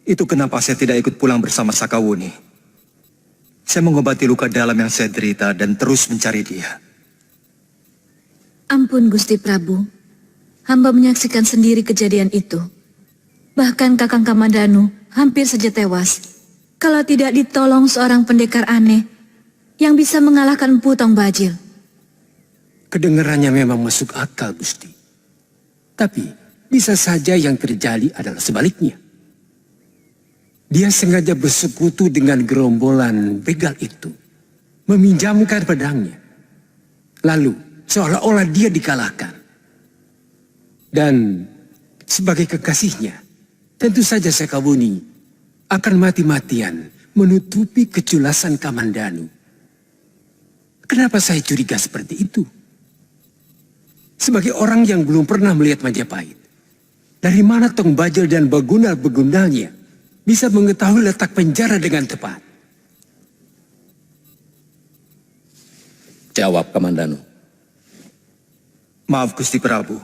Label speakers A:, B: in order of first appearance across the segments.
A: Itu kenapa saya tidak ikut pulang bersama Sakawuni. Saya mengobati luka dalam yang saya derita dan terus mencari dia.
B: Ampun Gusti Prabu, hamba menyaksikan sendiri kejadian itu. Bahkan Kakang Kamandanu hampir saja tewas kalau tidak ditolong seorang pendekar aneh yang bisa mengalahkan Empu Tong Bajil.
C: Kedengarannya memang masuk akal, Gusti. Tapi bisa saja yang terjadi adalah sebaliknya. Dia sengaja bersekutu dengan gerombolan begal itu, meminjamkan pedangnya. Lalu seolah-olah dia dikalahkan. Dan sebagai kekasihnya, tentu saja Sakawuni akan mati-matian menutupi keculasan Kamandanu. Kenapa saya curiga seperti itu? Sebagai orang yang belum pernah melihat Majapahit, dari mana Tong Bajil dan begundal-begundalnya bisa mengetahui letak penjara dengan tepat?
D: Jawab, Kamandanu.
A: Maaf Gusti Prabu,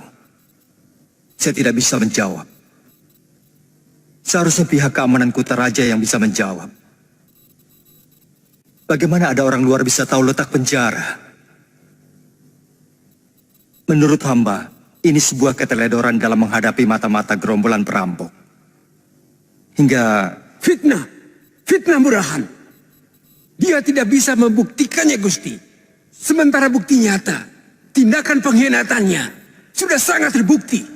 A: saya tidak bisa menjawab. Seharusnya pihak keamanan Kuta Raja yang bisa menjawab. Bagaimana ada orang luar bisa tahu letak penjara? Menurut hamba, ini sebuah keteledoran dalam menghadapi mata-mata gerombolan perampok. Hingga...
C: Fitnah! Fitnah murahan! Dia tidak bisa membuktikannya, Gusti. Sementara bukti nyata, tindakan pengkhianatannya sudah sangat terbukti.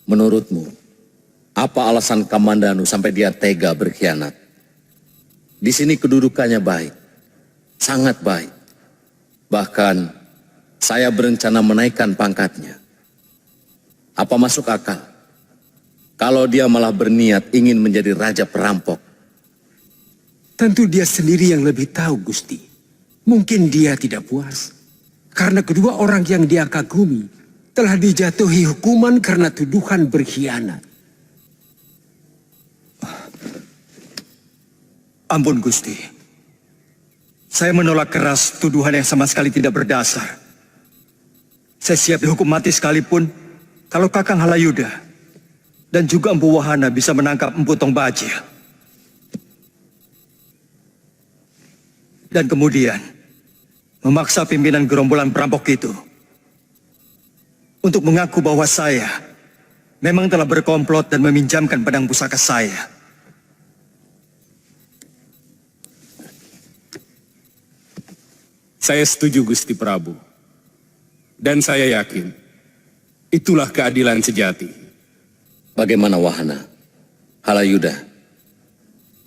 D: Menurutmu, apa alasan Kamandanu sampai dia tega berkhianat? Di sini kedudukannya baik, sangat baik. Bahkan, saya berencana menaikkan pangkatnya. Apa masuk akal? Kalau dia malah berniat ingin menjadi raja perampok.
C: Tentu dia sendiri yang lebih tahu, Gusti. Mungkin dia tidak puas karena kedua orang yang dia kagumi telah dijatuhi hukuman karena tuduhan berkhianat.
A: Ampun Gusti, saya menolak keras tuduhan yang sama sekali tidak berdasar. Saya siap dihukum mati sekalipun kalau Kakang Halayuda dan juga Empu Wahana bisa menangkap Empu Tong Bajil. Dan kemudian memaksa pimpinan gerombolan perampok itu untuk mengaku bahwa saya memang telah berkomplot dan meminjamkan pedang pusaka saya.
E: Saya setuju Gusti Prabu. Dan saya yakin itulah keadilan sejati.
D: Bagaimana Wahana? Halayuda,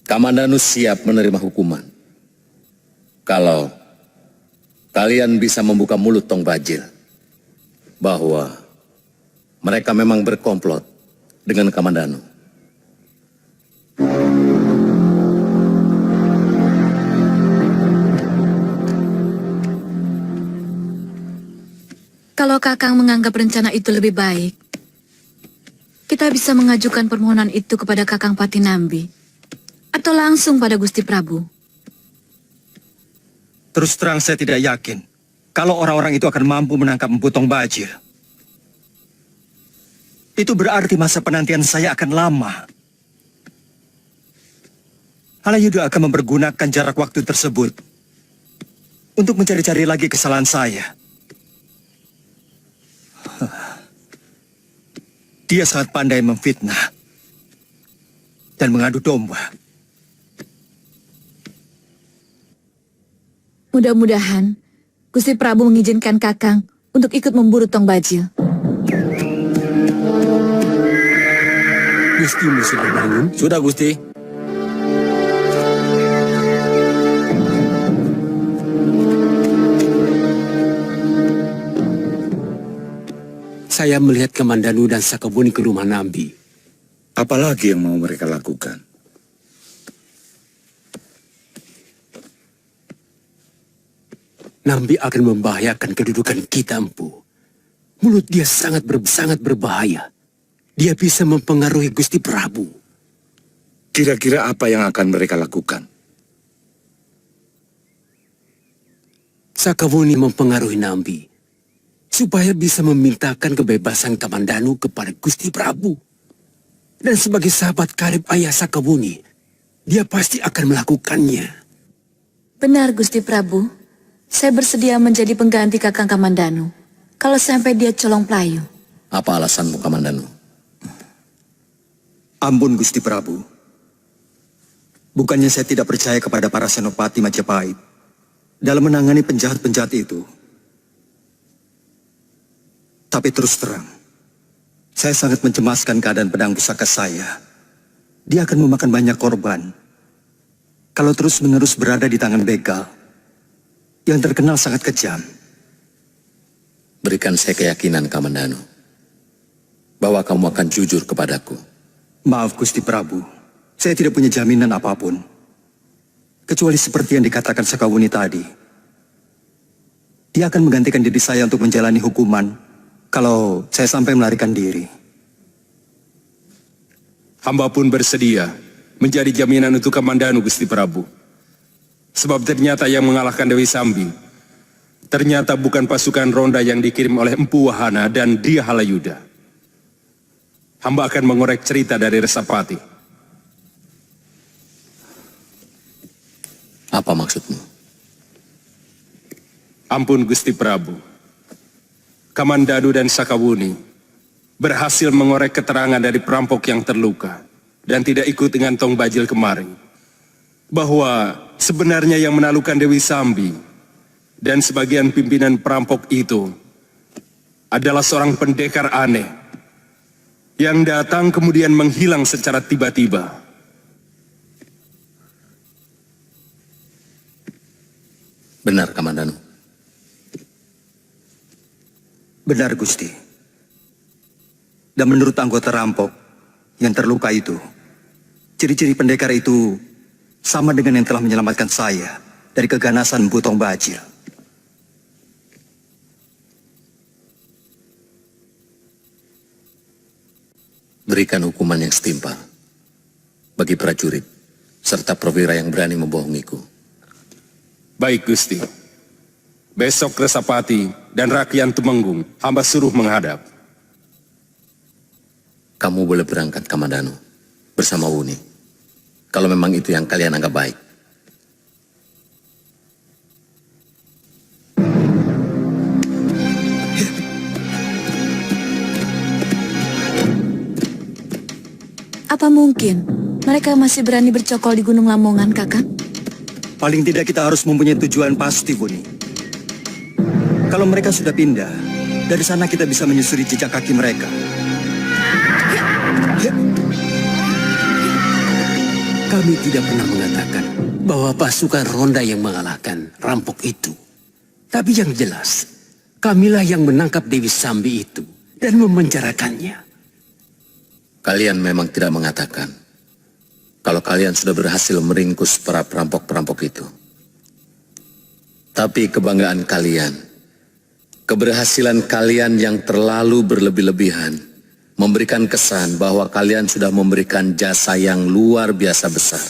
D: Kamandanu siap menerima hukuman. Kalau kalian bisa membuka mulut Tong Bajil bahwa mereka memang berkomplot dengan Kamandanu.
B: Kalau Kakang menganggap rencana itu lebih baik, kita bisa mengajukan permohonan itu kepada Kakang Patinambi atau langsung pada Gusti Prabu.
A: Terus terang saya tidak yakin kalau orang-orang itu akan mampu menangkap Empu Tong Bajil. Itu berarti masa penantian saya akan lama. Halayuda akan mempergunakan jarak waktu tersebut untuk mencari-cari lagi kesalahan saya. Dia sangat pandai memfitnah dan mengadu domba.
B: Mudah-mudahan Gusti Prabu mengizinkan Kakang untuk ikut memburu Tong Bajil.
C: Gustimu sudah bangun?
D: Sudah Gusti.
C: Saya melihat Kamandanu dan Sakawuni ke rumah Nambi.
F: Apalagi yang mau mereka lakukan?
C: Nambi akan membahayakan kedudukan kita, Empu. Mulut dia sangat berbahaya. Dia bisa mempengaruhi Gusti Prabu.
F: Kira-kira apa yang akan mereka lakukan?
C: Sakawuni mempengaruhi Nambi supaya bisa memintakan kebebasan Kamandanu kepada Gusti Prabu. Dan sebagai sahabat karib ayah Sakawuni, dia pasti akan melakukannya.
B: Benar, Gusti Prabu. Saya bersedia menjadi pengganti Kakang Kamandanu. Kalau sampai dia colong pelayu.
D: Apa alasanmu, Kamandanu?
A: Ampun Gusti Prabu. Bukannya saya tidak percaya kepada para senopati Majapahit dalam menangani penjahat-penjahat itu. Tapi terus terang, saya sangat mencemaskan keadaan pedang pusaka saya. Dia akan memakan banyak korban kalau terus-menerus berada di tangan begal yang terkenal sangat kejam.
D: Berikan saya keyakinan, Kamandanu, bahwa kamu akan jujur kepadaku.
A: Maaf Gusti Prabu, saya tidak punya jaminan apapun. Kecuali seperti yang dikatakan Sakawuni tadi. Dia akan menggantikan diri saya untuk menjalani hukuman kalau saya sampai melarikan diri.
E: Hamba pun bersedia menjadi jaminan untuk Kamandanu, Gusti Prabu. Sebab ternyata yang mengalahkan Dewi Sambi ternyata bukan pasukan ronda yang dikirim oleh Empu Wahana dan Dia Halayuda. Hamba akan mengorek cerita dari Resapati.
D: Apa maksudmu?
E: Ampun Gusti Prabu. Kamandanu dan Sakawuni berhasil mengorek keterangan dari perampok yang terluka dan tidak ikut dengan Tong Bajil kemarin. Bahwa sebenarnya yang menaklukkan Dewi Sambi dan sebagian pimpinan perampok itu adalah seorang pendekar aneh yang datang kemudian menghilang secara tiba-tiba.
D: Benar, Kamandanu.
A: Benar Gusti. Dan menurut anggota rampok yang terluka itu, ciri-ciri pendekar itu sama dengan yang telah menyelamatkan saya dari keganasan Empu Tong Bajil.
D: Berikan hukuman yang setimpal bagi prajurit serta perwira yang berani membohongiku.
E: Baik Gusti. Besok Resapati dan Rakyat Tumenggung hamba suruh menghadap.
D: Kamu boleh berangkat, Kamandanu, bersama Wuni. Kalau memang itu yang kalian anggap baik.
B: Apa mungkin mereka masih berani bercokol di Gunung Lamongan, Kakak?
A: Paling tidak kita harus mempunyai tujuan pasti, Buni. Kalau mereka sudah pindah, dari sana kita bisa menyusuri jejak kaki mereka.
C: Kami tidak pernah mengatakan bahwa pasukan ronda yang mengalahkan rampok itu. Tapi yang jelas, kamilah yang menangkap Dewi Sambi itu dan memenjarakannya.
D: Kalian memang tidak mengatakan kalau kalian sudah berhasil meringkus para perampok-perampok itu. Tapi kebanggaan kalian, keberhasilan kalian yang terlalu berlebih-lebihan memberikan kesan bahwa kalian sudah memberikan jasa yang luar biasa besar.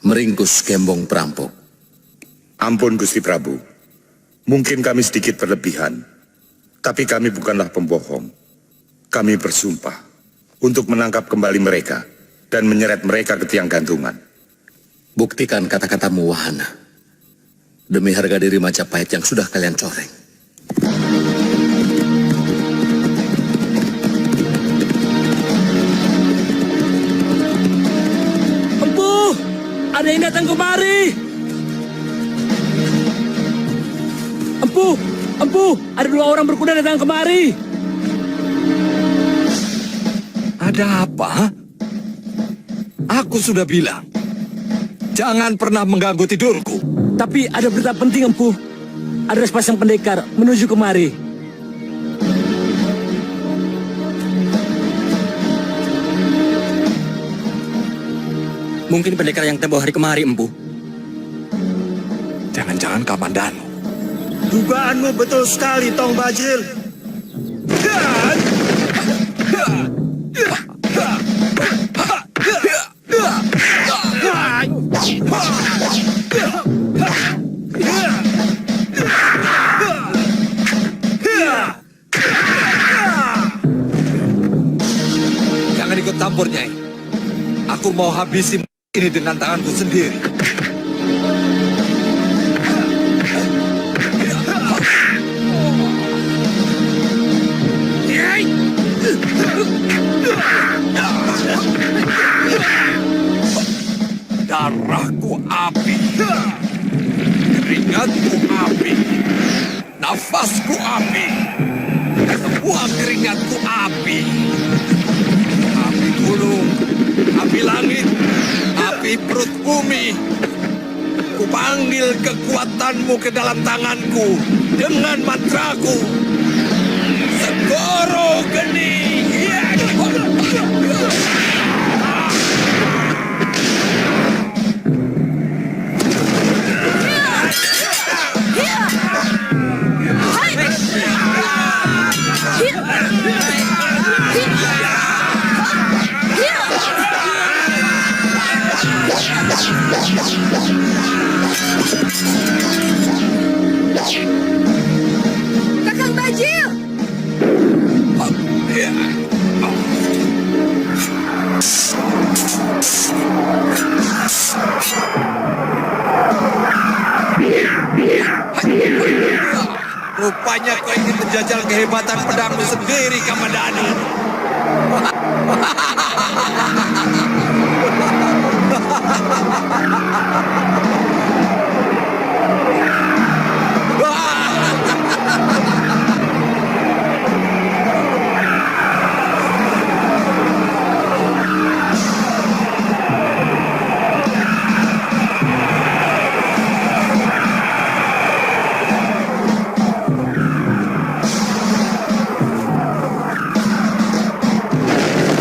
D: Meringkus gembong perampok.
F: Ampun Gusti Prabu, mungkin kami sedikit berlebihan, tapi kami bukanlah pembohong. Kami bersumpah untuk menangkap kembali mereka dan menyeret mereka ke tiang gantungan.
D: Buktikan kata-katamu, Wahana. Demi harga diri Majapahit yang sudah kalian coreng.
G: Empu, ada yang datang kemari. Empu, ada 2 orang berkuda datang kemari.
H: Ada apa? Aku sudah bilang, jangan pernah mengganggu tidurku.
G: Tapi ada berita penting, Empu. Ada sepasang pendekar menuju kemari.
H: Mungkin pendekar yang tempoh hari kemari, Empu. Jangan-jangan Kamandanu.
A: Dugaanmu betul sekali, Tong Bajil.
I: Aku mau habisi ini dengan tanganku sendiri. Darahku api, keringatku api, nafasku api, semua keringatku api. Api gunung, api langit, api perut bumi. Kupanggil kekuatanmu ke dalam tanganku dengan mantraku. Segoro geni.
B: Kakang Bajil!
I: Rupanya kau ingin menjajal kehebatan pedangmu sendiri, Kamandanu.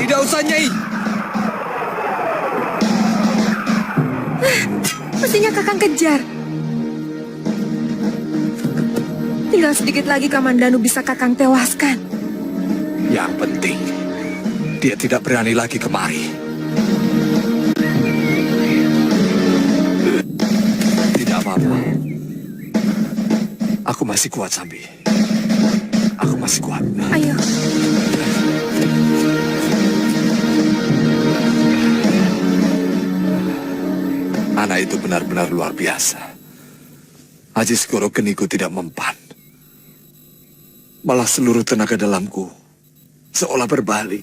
I: Tidak usah, Nyai.
J: Mestinya Kakang kejar. Tinggal sedikit lagi Kamandanu bisa Kakang tewaskan.
I: Yang penting, dia tidak berani lagi kemari. Tidak apa-apa. Aku masih kuat, Sambi. Aku masih kuat.
J: Ayo.
I: Anak itu benar-benar luar biasa. Haji Segoro Geniku tidak mempan. Malah seluruh tenaga dalamku seolah berbalik,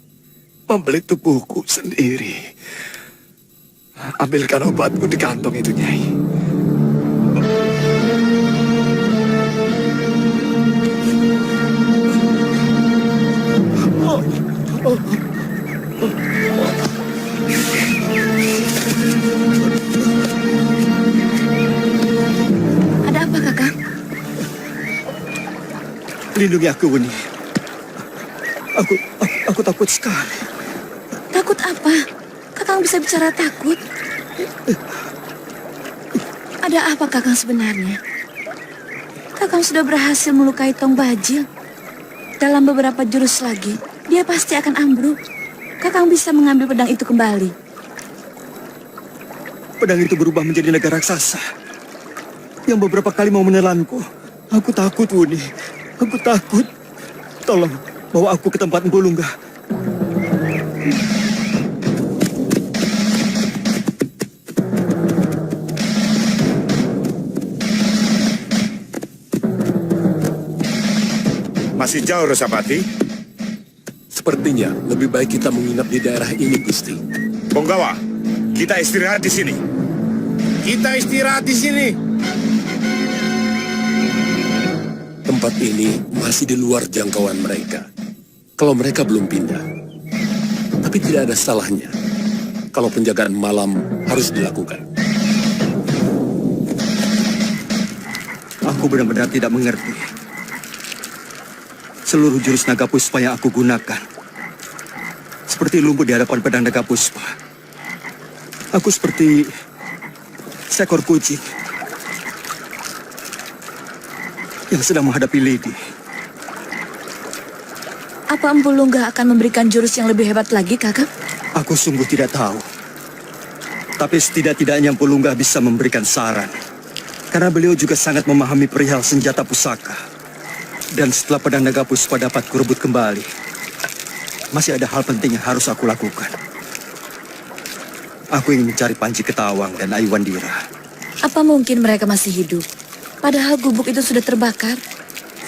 I: membelit tubuhku sendiri. Ambilkan obatku di kantong itu, Nyai.
B: Ada apa, Kakang?
A: Lindungi aku, Wuni. Aku takut sekali.
B: Takut apa? Kakang bisa bicara takut? Ada apa, Kakang sebenarnya? Kakang sudah berhasil melukai Tong Bajil. Dalam beberapa jurus lagi, dia pasti akan ambruk. Kakang bisa mengambil pedang itu kembali.
A: Pedang itu berubah menjadi naga raksasa yang beberapa kali mau menelanku. Aku takut, Wuni. Aku takut. Tolong bawa aku ke tempat Empu Lunggah.
F: Masih jauh, Rosapati?
C: Sepertinya lebih baik kita menginap di daerah ini, Gusti.
F: Punggawa, kita istirahat di sini.
C: Kita istirahat di sini. Tempat ini masih di luar jangkauan mereka. Kalau mereka belum pindah. Tapi tidak ada salahnya kalau penjagaan malam harus dilakukan.
A: Aku benar-benar tidak mengerti. Seluruh jurus naga puspa yang aku gunakan seperti lumpuh di hadapan pedang naga puspa. Aku seperti seekor kucing yang sedang menghadapi lidi.
B: Apa Empu Lunggah akan memberikan jurus yang lebih hebat lagi, Kakang?
A: Aku sungguh tidak tahu. Tapi setidak-tidaknya Empu Lunggah bisa memberikan saran. Karena beliau juga sangat memahami perihal senjata pusaka. Dan setelah pedang naga puspa dapat kurebut kembali, masih ada hal penting yang harus aku lakukan. Aku ingin mencari Panji Ketawang dan Aiwandira.
B: Apa mungkin mereka masih hidup? Padahal gubuk itu sudah terbakar.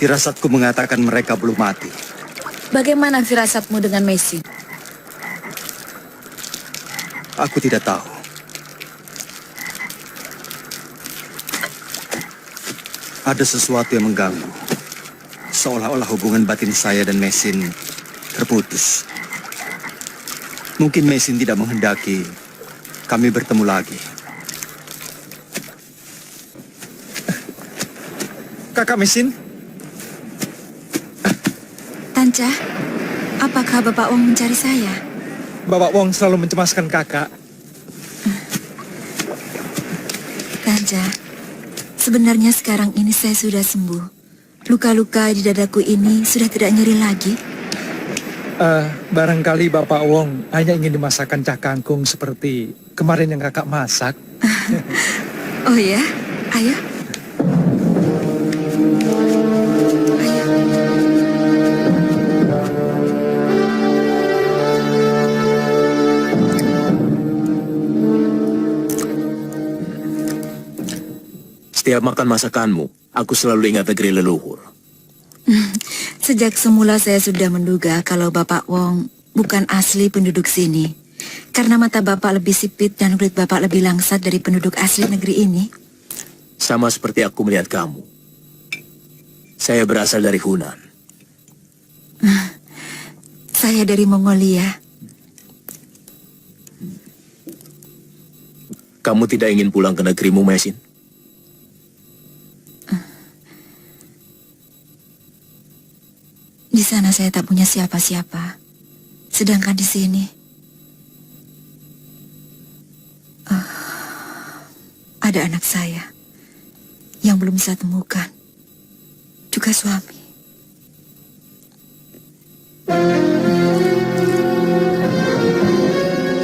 A: Firasatku mengatakan mereka belum mati.
B: Bagaimana firasatmu dengan Mesin?
A: Aku tidak tahu. Ada sesuatu yang mengganggu. Seolah-olah hubungan batin saya dan Mesin terputus. Mungkin Mesin tidak menghendaki kami bertemu lagi. Kakak Mesin,
B: Tanca, apakah Bapak Wong mencari saya?
A: Bapak Wong selalu mencemaskan kakak.
B: Tanca, sebenarnya sekarang ini saya sudah sembuh. Luka-luka di dadaku ini sudah tidak nyeri lagi.
K: Barangkali Bapak Wong hanya ingin dimasakkan cah kangkung seperti kemarin yang kakak masak.
B: Oh ya, ayo.
L: Setiap makan masakanmu, aku selalu ingat negeri leluhur.
B: Sejak semula saya sudah menduga kalau Bapak Wong bukan asli penduduk sini. Karena mata Bapak lebih sipit dan kulit Bapak lebih langsat dari penduduk asli negeri ini.
L: Sama seperti aku melihat kamu. Saya berasal dari Hunan.
B: Saya dari Mongolia.
L: Kamu tidak ingin pulang ke negerimu, Mesin?
B: Di sana saya tak punya siapa-siapa. Sedangkan di sini ada anak saya yang belum saya temukan. Juga suami.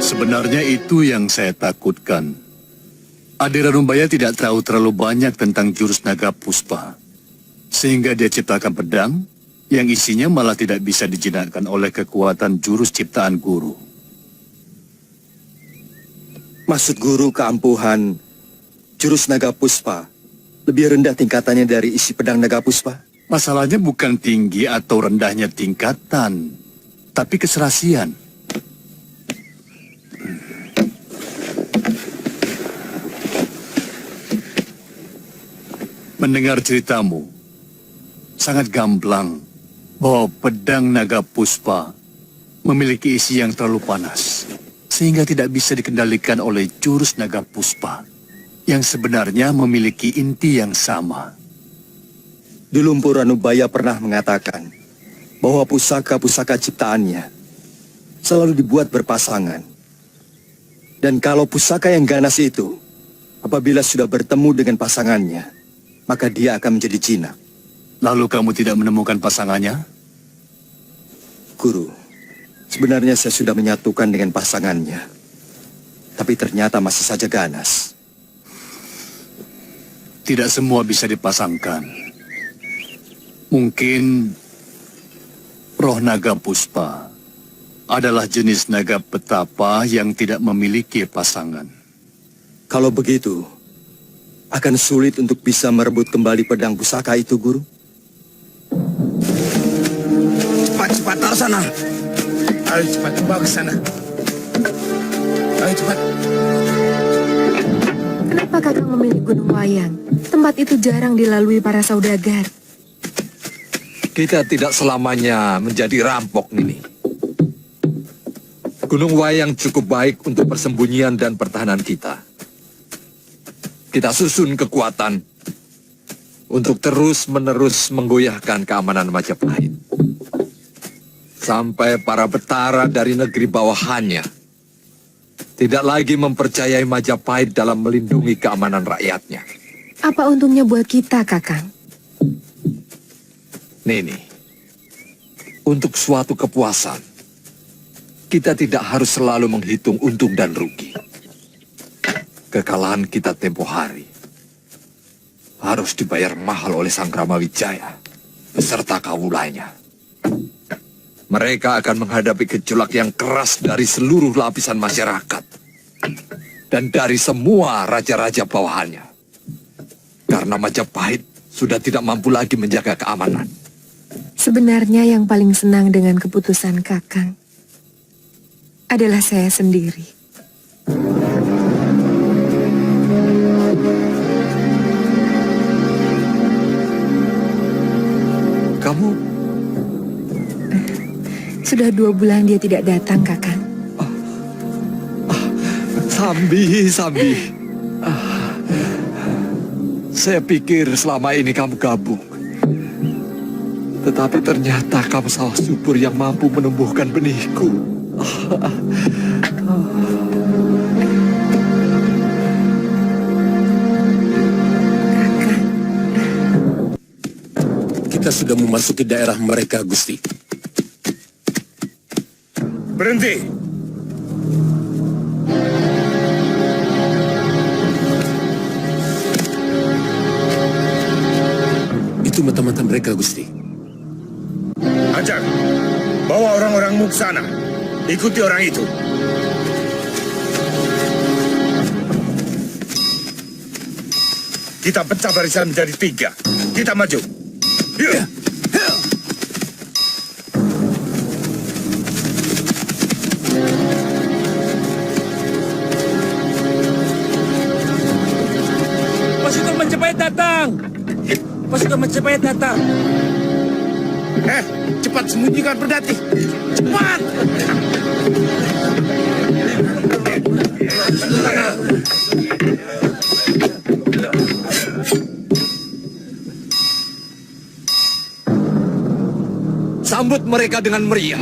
I: Sebenarnya itu yang saya takutkan. Adira Rumbaya tidak tahu terlalu banyak tentang jurus naga puspa. Sehingga dia ciptakan pedang yang isinya malah tidak bisa dijinakkan oleh kekuatan jurus ciptaan guru.
A: Maksud guru keampuhan jurus naga puspa lebih rendah tingkatannya dari isi pedang naga puspa?
I: Masalahnya bukan tinggi atau rendahnya tingkatan, tapi keserasian. Mendengar ceritamu, sangat gamblang bahwa pedang naga puspa memiliki isi yang terlalu panas, sehingga tidak bisa dikendalikan oleh jurus naga puspa, yang sebenarnya memiliki inti yang sama.
A: Di Lumpur Ranubaya pernah mengatakan bahwa pusaka-pusaka ciptaannya selalu dibuat berpasangan. Dan kalau pusaka yang ganas itu, apabila sudah bertemu dengan pasangannya, maka dia akan menjadi jinak.
I: Lalu kamu tidak menemukan pasangannya?
A: Guru, sebenarnya saya sudah menyatukan dengan pasangannya. Tapi ternyata masih saja ganas.
I: Tidak semua bisa dipasangkan. Mungkin roh naga puspa adalah jenis naga petapa yang tidak memiliki pasangan.
A: Kalau begitu, akan sulit untuk bisa merebut kembali pedang pusaka itu, Guru.
C: Cepat tahu sana. Ayo cepat bawa ke sana. Ayo cepat.
J: Kenapa kakak memilih Gunung Wayang? Tempat itu jarang dilalui para saudagar.
M: Kita tidak selamanya menjadi rampok, Nini. Gunung Wayang cukup baik untuk persembunyian dan pertahanan kita. Kita susun kekuatan untuk terus-menerus menggoyahkan keamanan Majapahit. Sampai para betara dari negeri bawahannya tidak lagi mempercayai Majapahit dalam melindungi keamanan rakyatnya.
J: Apa untungnya buat kita, Kakang?
M: Nini, untuk suatu kepuasan, kita tidak harus selalu menghitung untung dan rugi. Kekalahan kita tempo hari harus dibayar mahal oleh Sang Kramawijaya beserta kawulanya. Mereka akan menghadapi gejolak yang keras dari seluruh lapisan masyarakat. dan dari semua raja-raja bawahannya. Karena Majapahit sudah tidak mampu lagi menjaga keamanan.
J: Sebenarnya yang paling senang dengan keputusan Kakang adalah saya sendiri.
M: Kamu
J: Sudah 2 bulan dia tidak datang, Kakang.
M: Sambi. Saya pikir selama ini kamu gabung. Tetapi ternyata kamu sawah subur yang mampu menumbuhkan benihku.
E: Kita sudah memasuki daerah mereka, Gusti.
F: Berhenti!
E: Itu mata-mata mereka, Gusti.
F: Ajak, bawa orang-orangmu ke sana. Ikuti orang itu. Kita pecah barisan menjadi 3. Kita maju. Yuk!
G: Pasukan Majapahit datang! Pasukan Majapahit datang!
F: Cepat sembunyikan Perdati. Cepat!
M: Sambut mereka dengan meriah.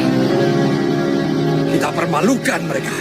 M: Kita permalukan mereka.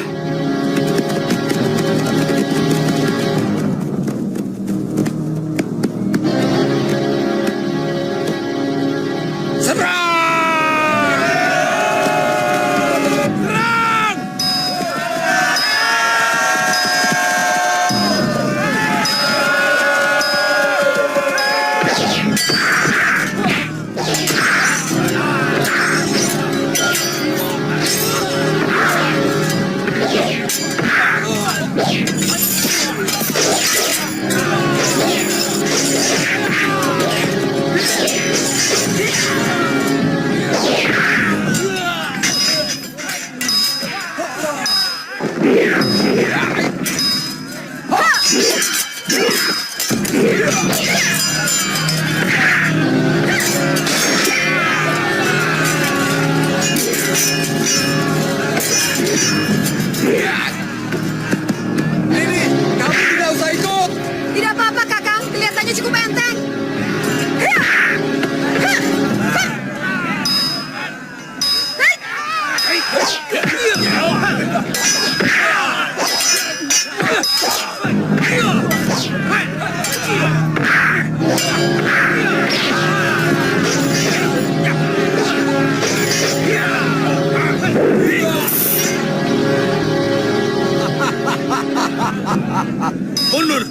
B: Tidak apa-apa, Kakang. Kelihatannya cukup enteng.
F: Mundur!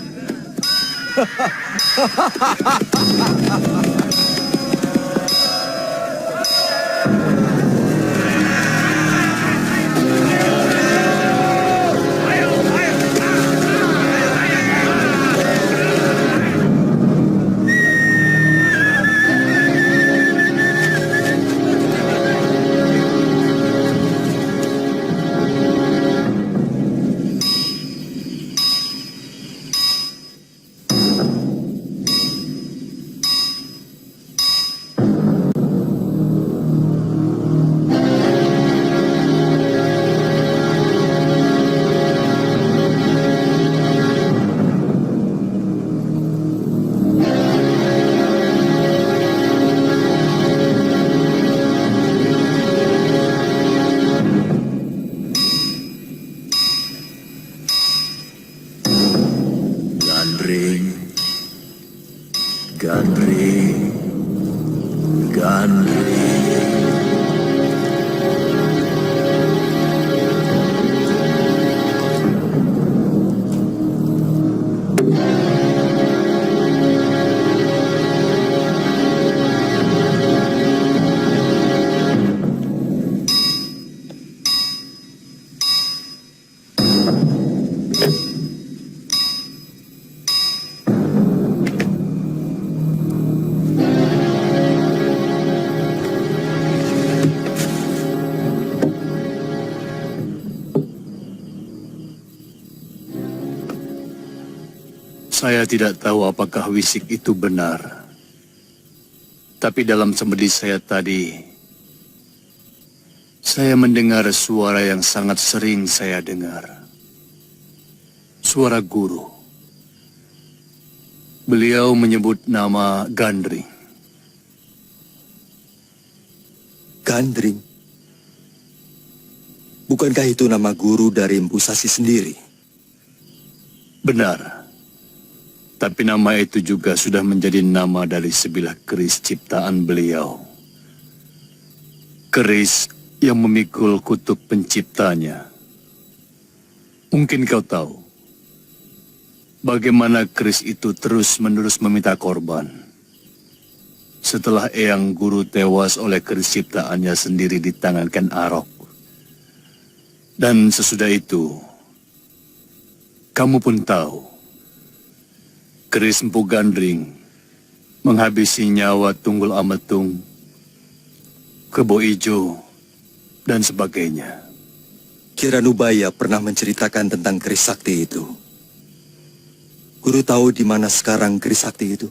I: Saya tidak tahu apakah wisik itu benar. Tapi dalam semedi saya tadi, saya mendengar suara yang sangat sering saya dengar. Suara guru. Beliau menyebut nama Gandring.
A: Gandring? Bukankah itu nama guru dari Empu Sasi sendiri?
I: Benar. Tapi nama itu juga sudah menjadi nama dari sebilah keris ciptaan beliau. Keris yang memikul kutub penciptanya. Mungkin kau tahu bagaimana keris itu terus-menerus meminta korban. Setelah Eyang Guru tewas oleh keris ciptaannya sendiri di tangan Ken Arok. Dan sesudah itu, kamu pun tahu, keris Empu Gandring menghabisi nyawa Tunggul Ametung, Kebo Ijo, dan sebagainya.
A: Kiranubaya pernah menceritakan tentang keris sakti itu. Guru tahu di mana sekarang keris sakti itu?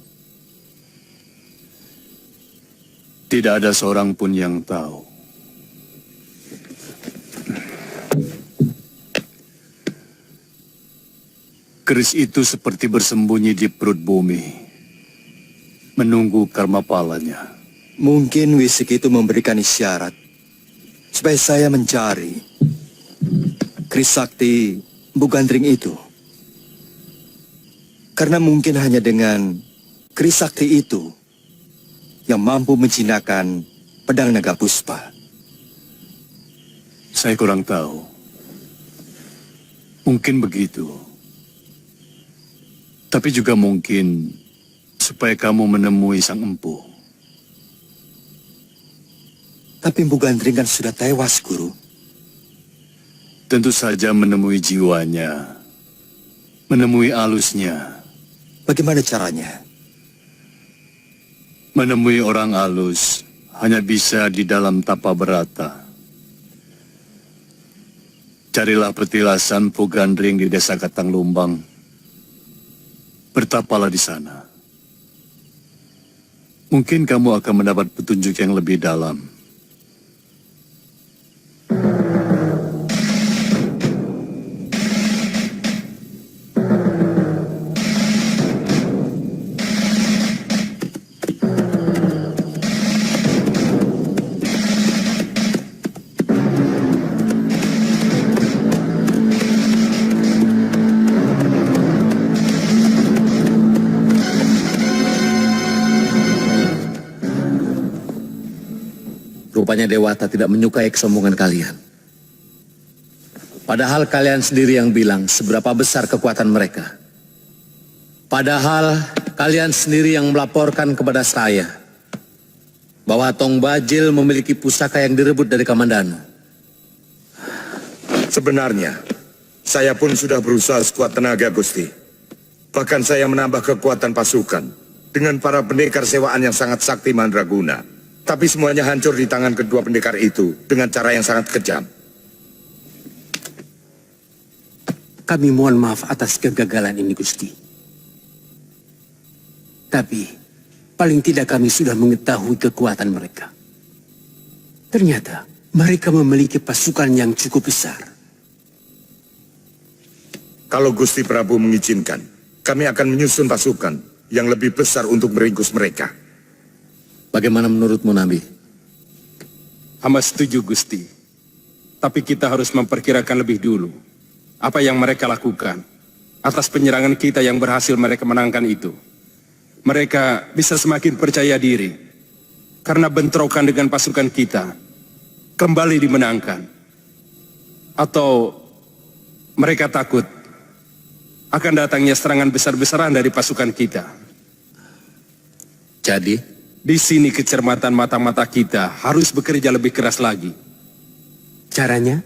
I: Tidak ada seorang pun yang tahu. Keris itu seperti bersembunyi di perut bumi, menunggu karma palanya.
A: Mungkin wisik itu memberikan isyarat supaya saya mencari keris sakti Empu Gandring itu. Karena mungkin hanya dengan keris sakti itu yang mampu menjinakkan pedang naga puspa.
I: Saya kurang tahu. Mungkin begitu. Tapi juga mungkin supaya kamu menemui sang empu.
A: Tapi Empu Gandring kan sudah tewas, Guru.
I: Tentu saja menemui jiwanya, menemui alusnya.
A: Bagaimana caranya?
I: Menemui orang alus hanya bisa di dalam tapa berata. Carilah petilasan Empu Gandring di desa Katang Lumbang. Bertapalah di sana. Mungkin kamu akan mendapat petunjuk yang lebih dalam.
D: Rupanya Dewata tidak menyukai kesombongan kalian. Padahal kalian sendiri yang bilang seberapa besar kekuatan mereka. Padahal kalian sendiri yang melaporkan kepada saya bahwa Tong Bajil memiliki pusaka yang direbut dari Kamandanu.
F: Sebenarnya, saya pun sudah berusaha sekuat tenaga, Gusti. Bahkan saya menambah kekuatan pasukan dengan para pendekar sewaan yang sangat sakti mandraguna. Tapi semuanya hancur di tangan kedua pendekar itu dengan cara yang sangat kejam.
C: Kami mohon maaf atas kegagalan ini, Gusti. Tapi, paling tidak kami sudah mengetahui kekuatan mereka. Ternyata, mereka memiliki pasukan yang cukup besar.
F: Kalau Gusti Prabu mengizinkan, kami akan menyusun pasukan yang lebih besar untuk meringkus mereka.
D: Bagaimana menurutmu, Nabi?
E: Hamba setuju, Gusti. Tapi kita harus memperkirakan lebih dulu apa yang mereka lakukan atas penyerangan kita yang berhasil mereka menangkan itu. Mereka bisa semakin percaya diri karena bentrokan dengan pasukan kita kembali dimenangkan. Atau mereka takut akan datangnya serangan besar-besaran dari pasukan kita.
D: Jadi,
E: di sini kecermatan mata-mata kita harus bekerja lebih keras lagi.
C: Caranya?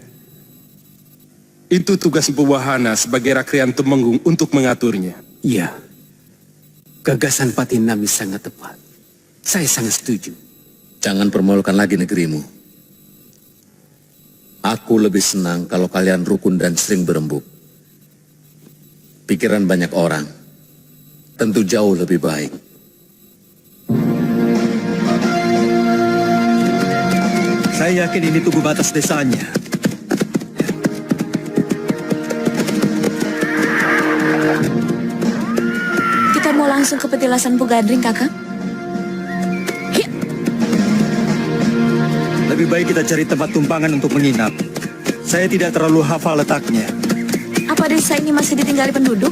E: Itu tugas Empu Wahana sebagai Rakrian Tumenggung untuk mengaturnya.
C: Iya. Gagasan Patinami sangat tepat. Saya sangat setuju.
D: jangan permalukan lagi negerimu. Aku lebih senang kalau kalian rukun dan sering berembuk. Pikiran banyak orang tentu jauh lebih baik.
A: Saya yakin ini tubuh batas desanya.
B: Kita mau langsung ke petilasan Pugadring, Kakang?
A: Lebih baik kita cari tempat tumpangan untuk menginap. Saya tidak terlalu hafal letaknya.
B: Apa desa ini masih ditinggali penduduk?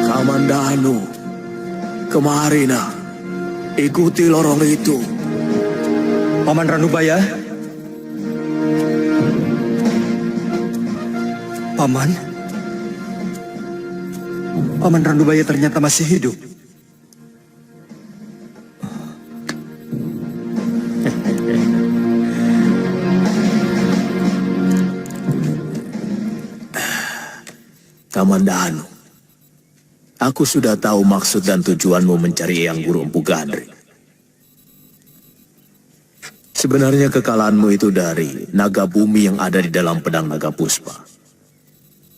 L: Kamandanu, kemari nak. Ikuti lorong itu.
A: Paman Ranubaya? Paman? Paman Ranubaya ternyata masih hidup.
L: Kamandanu, aku sudah tahu maksud dan tujuanmu mencari Eyang Guru Empu Gadring. Sebenarnya kekalahanmu itu dari naga bumi yang ada di dalam pedang naga puspa.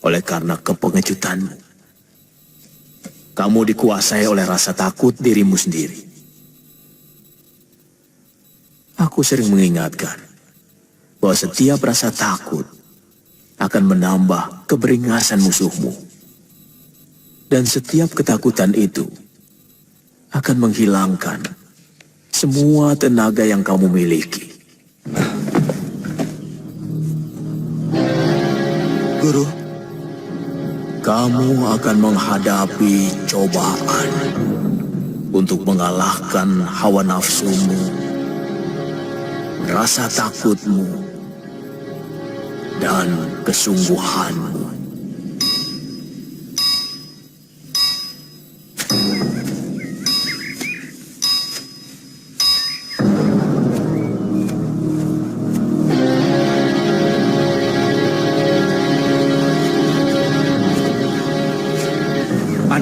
L: Oleh karena kepengecutanmu, kamu dikuasai oleh rasa takut dirimu sendiri. Aku sering mengingatkan bahwa setiap rasa takut akan menambah keberingasan musuhmu. Dan setiap ketakutan itu akan menghilangkan semua tenaga yang kamu miliki.
A: Guru,
L: kamu akan menghadapi cobaan untuk mengalahkan hawa nafsumu, rasa takutmu, dan kesungguhanmu.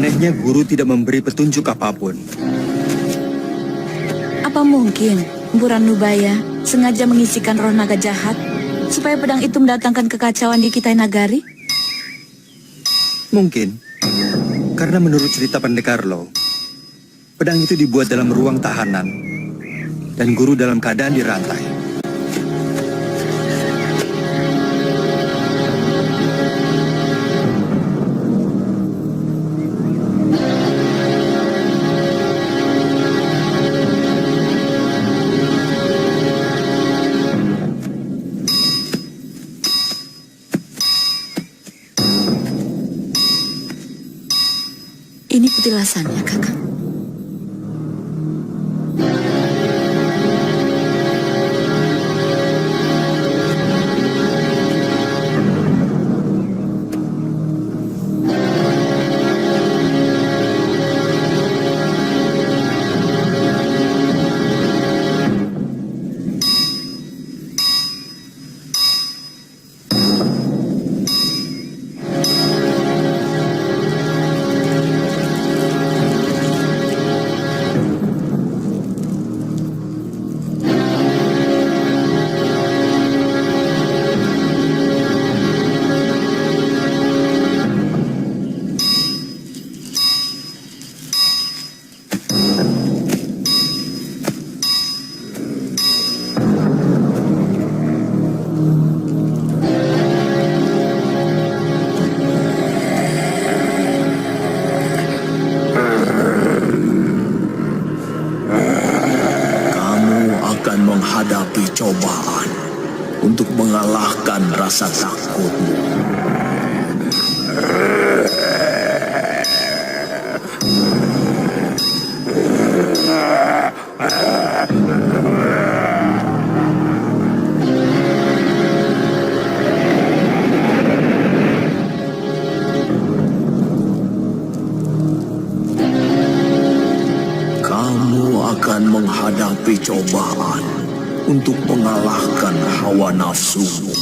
A: anehnya guru tidak memberi petunjuk apapun.
B: Apa mungkin Empu Ranubaya sengaja mengisikan roh naga jahat supaya pedang itu mendatangkan kekacauan di Kitai Nagari?
A: Mungkin, karena menurut cerita Pendekar Lo, pedang itu dibuat dalam ruang tahanan dan guru dalam keadaan dirantai.
B: Ini petilasannya, Kakang.
L: Menghadapi cobaan untuk mengalahkan rasa takutmu. Kamu akan menghadapi cobaan untuk mengalahkan hawa nafsumu.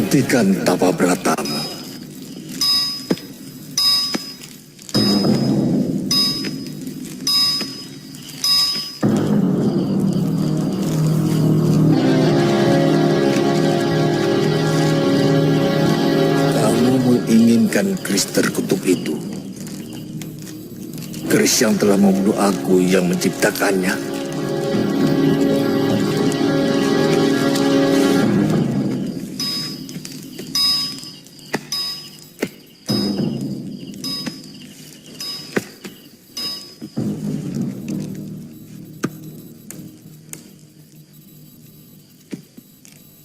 I: Hentikan tapa beratamu. Kamu menginginkan keris terkutuk itu. Keris yang telah membunuh aku yang menciptakannya.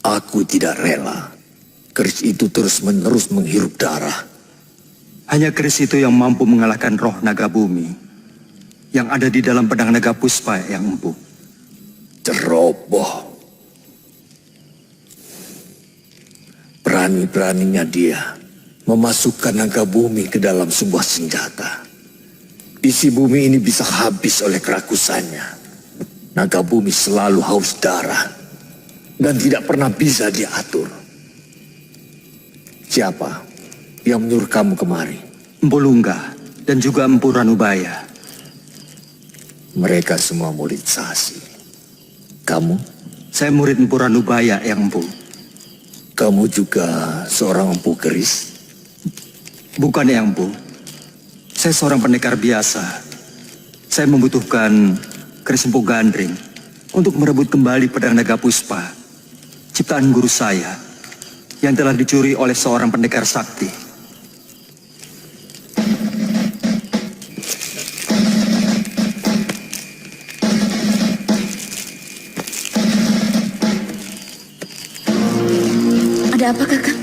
I: Aku tidak rela keris itu terus-menerus menghirup darah.
A: Hanya keris itu yang mampu mengalahkan roh naga bumi yang ada di dalam pedang naga puspa yang empu.
I: Ceroboh. Berani-beraninya dia memasukkan naga bumi ke dalam sebuah senjata. Isi bumi ini bisa habis oleh kerakusannya. Naga bumi selalu haus darah dan tidak pernah bisa diatur. Siapa yang menyuruh kamu kemari?
A: Empu Lungga dan juga Empu Ranubaya.
I: Mereka semua murid Sasi. Kamu?
A: Saya murid Empu Ranubaya yang empu.
I: Kamu juga seorang empu keris?
A: Bukan yang empu. Saya seorang pendekar biasa. Saya membutuhkan keris Empu Gandring untuk merebut kembali pedang naga puspa, ciptaan guru saya, yang telah dicuri oleh seorang pendekar sakti.
B: Ada apa, Kakang?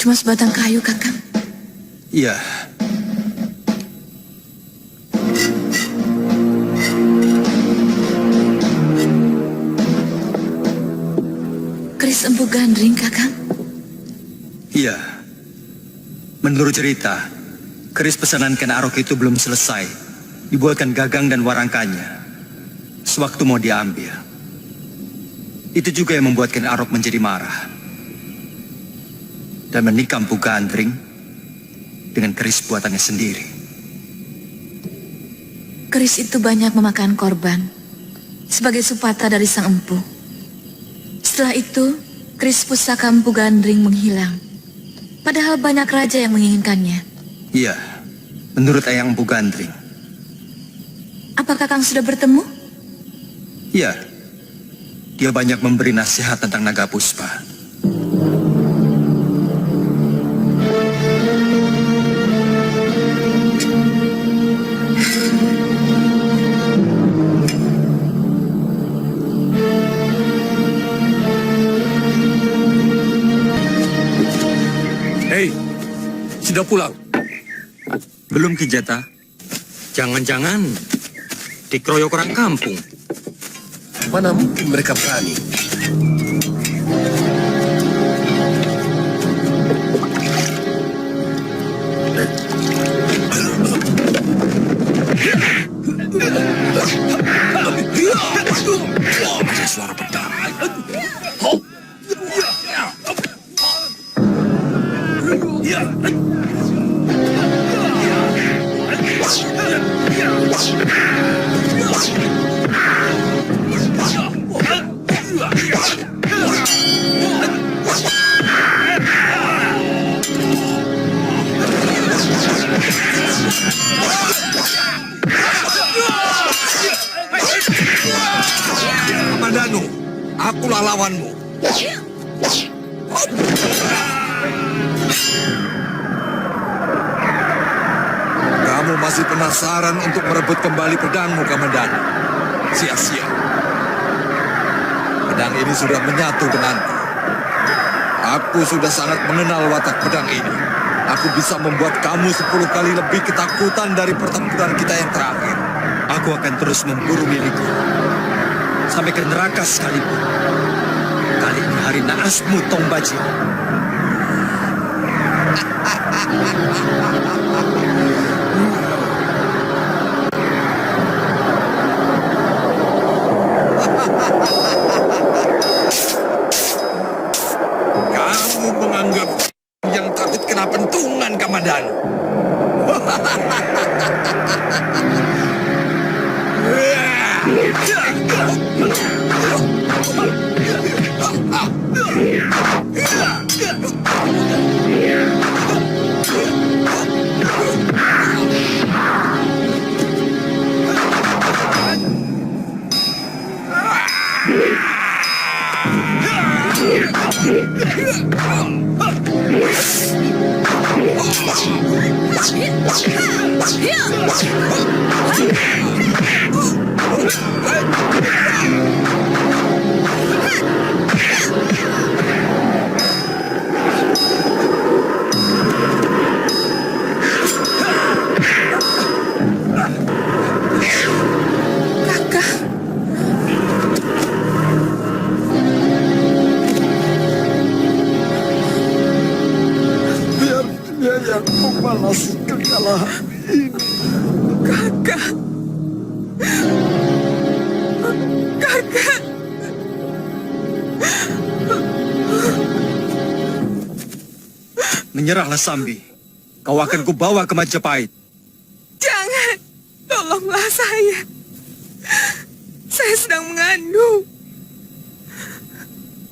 B: Cuma sebatang kayu, Kakang.
A: Iya.
B: Keris Empu Gandring, Kakang.
A: Iya. Menurut cerita, keris pesanan Ken Arok itu belum selesai. Dibuatkan gagang dan warangkanya. Sewaktu mau diambil. Itu juga yang membuat Ken Arok menjadi marah. Dan menikam Empu Gandring dengan keris buatannya sendiri.
B: Keris itu banyak memakan korban sebagai supata dari sang empu. Setelah itu, keris pusaka Empu Gandring menghilang. Padahal banyak raja yang menginginkannya.
A: Iya, menurut Eyang Empu Gandring.
B: Apa Kakang sudah bertemu?
A: Iya, dia banyak memberi nasihat tentang naga puspa.
C: Hei, sudah pulang?
A: Belum, Kijata.
H: Jangan-jangan dikeroyok orang kampung.
C: Mana mungkin mereka berani? Ada suara pedang.
M: akulah lawanmu. Kamu masih penasaran untuk merebut kembali pedangmu, Kamandanu? Sia-sia. Pedang ini sudah menyatu denganku. Aku sudah sangat mengenal watak pedang ini. Aku bisa membuat kamu 10 kali lebih ketakutan dari pertempuran kita yang terakhir.
A: Aku akan terus memburu milikku. Sampai ke neraka sekalipun. Kali ini hari naasmu, Tong Bajil.
M: Kamu menganggap yang takut kena pentungan, Kamandanu?
A: Menyerahlah, Sambi. Kau akan kubawa ke Majapahit.
J: Jangan, tolonglah saya. Saya sedang mengandung.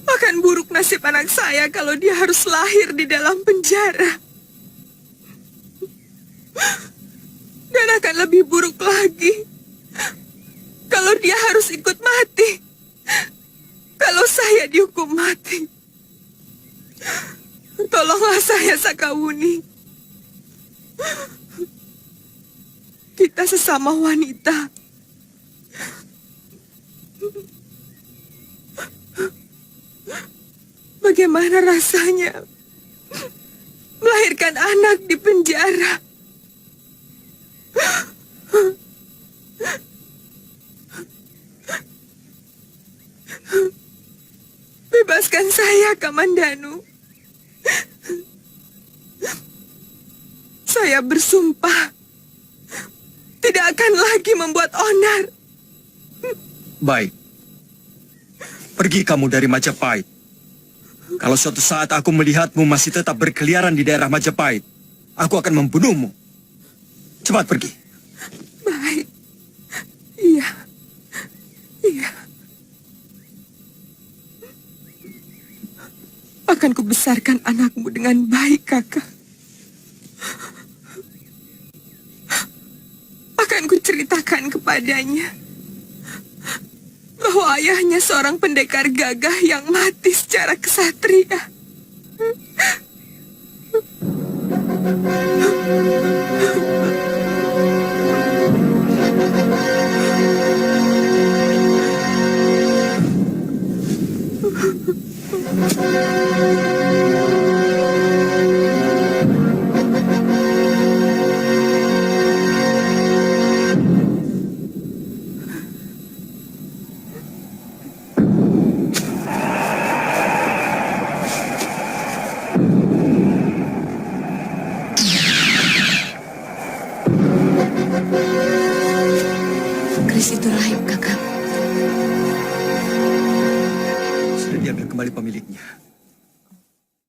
J: Akan buruk nasib anak saya kalau dia harus lahir di dalam penjara. Dan akan lebih buruk lagi kalau dia harus ikut mati. Kalau saya dihukum mati. Tolonglah saya, Sakawuni. Kita sesama wanita. Bagaimana rasanya melahirkan anak di penjara? Bebaskan saya, Kamandanu. Saya bersumpah tidak akan lagi membuat onar.
A: Baik. Pergi kamu dari Majapahit. Kalau suatu saat aku melihatmu masih tetap berkeliaran di daerah Majapahit, aku akan membunuhmu. Cepat pergi.
J: Baik. Iya. Iya. Akan kubesarkan anakmu dengan baik, Kakak. Akan kuceritakan kepadanya bahwa ayahnya seorang pendekar gagah yang mati secara kesatria.
B: Keris itu rahib, Kakak.
A: Sudah diambil kembali pemiliknya.